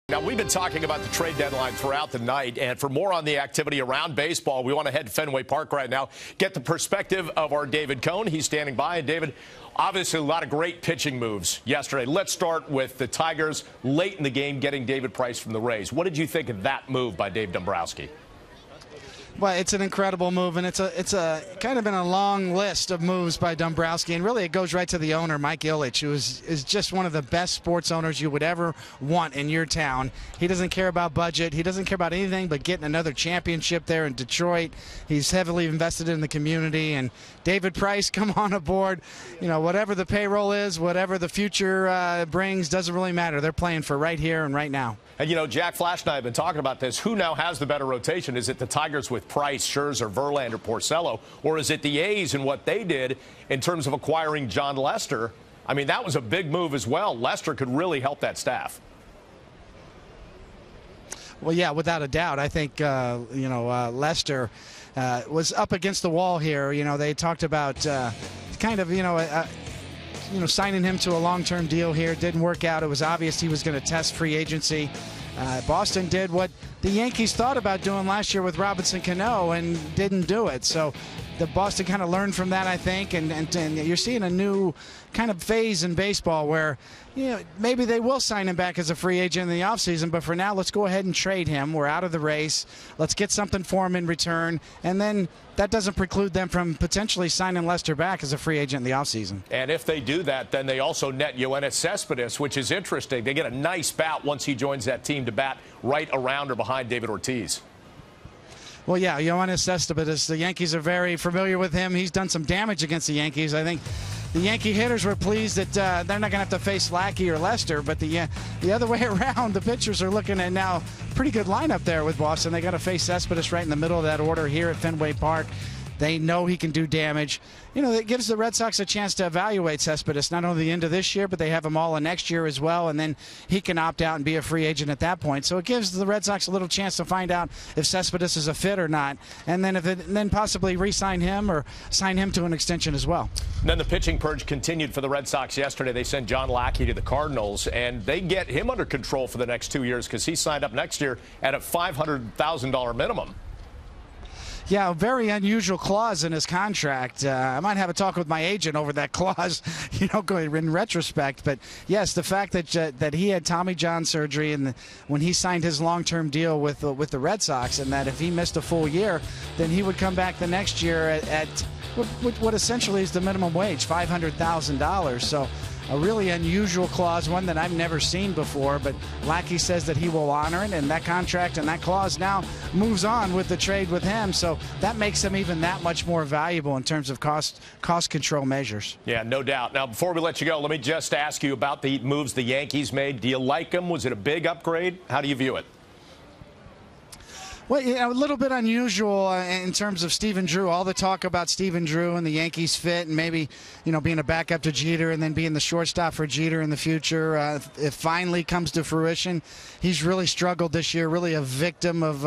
Now, we've been talking about the trade deadline throughout the night, and for more on the activity around baseball, we want to head to Fenway Park right now, get the perspective of our David Cone. He's standing by. And, David, obviously a lot of great pitching moves yesterday. Let's start with the Tigers late in the game getting David Price from the Rays. What did you think of that move by Dave Dombrowski? Well, it's an incredible move, and it's a kind of in a long list of moves by Dombrowski, and really it goes right to the owner, Mike Ilitch, who is just one of the best sports owners you would ever want in your town. He doesn't care about budget. He doesn't care about anything but getting another championship there in Detroit. He's heavily invested in the community, and David Price, come on aboard. You know, whatever the payroll is, whatever the future brings, doesn't really matter. They're playing for right here and right now. And, you know, Jack Flash and I have been talking about this. Who now has the better rotation? Is it the Tigers with Price, Scherzer, Verlander, Porcello, or is it the A's and what they did in terms of acquiring John Lester? I mean, that was a big move as well. Lester could really help that staff. Well, yeah, without a doubt. I think, Lester was up against the wall here. You know, they talked about signing him to a long-term deal here. It didn't work out. It was obvious he was going to test free agency. Boston did what the Yankees thought about doing last year with Robinson Cano and didn't do it. So the Boston kind of learned from that, I think, and you're seeing a new kind of phase in baseball where, you know, maybe they will sign him back as a free agent in the offseason, but for now, let's go ahead and trade him. We're out of the race. Let's get something for him in return, and then that doesn't preclude them from potentially signing Lester back as a free agent in the offseason. And if they do that, then they also net Yoenis Cespedes, which is interesting. They get a nice bat once he joins that team to bat right around or behind David Ortiz. Well, yeah, Yoenis Cespedes, the Yankees are very familiar with him. He's done some damage against the Yankees. I think the Yankee hitters were pleased that they're not going to have to face Lackey or Lester, but the other way around, the pitchers are looking at now pretty good lineup there with Boston. They got to face Cespedes right in the middle of that order here at Fenway Park. They know he can do damage. You know, it gives the Red Sox a chance to evaluate Cespedes, not only the end of this year, but they have him all in next year as well, and then he can opt out and be a free agent at that point. So it gives the Red Sox a little chance to find out if Cespedes is a fit or not, and then possibly re-sign him or sign him to an extension as well. And then the pitching purge continued for the Red Sox yesterday. They sent John Lackey to the Cardinals, and they get him under control for the next 2 years because he signed up next year at a $500,000 minimum. Yeah, a very unusual clause in his contract. I might have a talk with my agent over that clause, you know, going in retrospect. But yes, the fact that he had Tommy John surgery and when he signed his long-term deal with the Red Sox, and that if he missed a full year, then he would come back the next year at what essentially is the minimum wage, $500,000. So a really unusual clause, one that I've never seen before, but Lackey says that he will honor it, and that contract and that clause now moves on with the trade with him, so that makes him even that much more valuable in terms of cost control measures. Yeah, no doubt. Now, before we let you go, let me just ask you about the moves the Yankees made. Do you like them? Was it a big upgrade? How do you view it? Well, you know, a little bit unusual in terms of Stephen Drew. All the talk about Stephen Drew and the Yankees fit and maybe, you know, being a backup to Jeter and then being the shortstop for Jeter in the future. It finally comes to fruition. He's really struggled this year, really a victim of,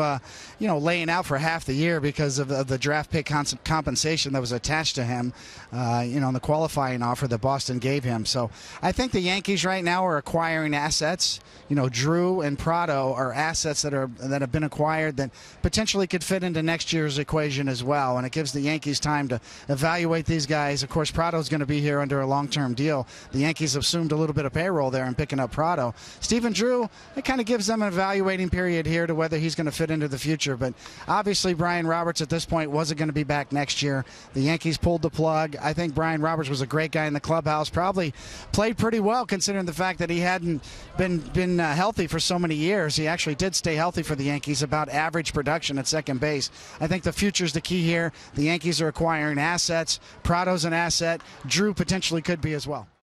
laying out for half the year because of the draft pick compensation that was attached to him, in the qualifying offer that Boston gave him. So I think the Yankees right now are acquiring assets. You know, Drew and Prado are assets that have been acquired that potentially could fit into next year's equation as well, and it gives the Yankees time to evaluate these guys. Of course, Prado's going to be here under a long-term deal. The Yankees assumed a little bit of payroll there in picking up Prado. Stephen Drew, it kind of gives them an evaluating period here to whether he's going to fit into the future, but obviously Brian Roberts at this point wasn't going to be back next year. The Yankees pulled the plug. I think Brian Roberts was a great guy in the clubhouse, probably played pretty well considering the fact that he hadn't been healthy for so many years. He actually did stay healthy for the Yankees, about average production at second base. I think the future's the key here. The Yankees are acquiring assets. Prado's an asset. Drew potentially could be as well.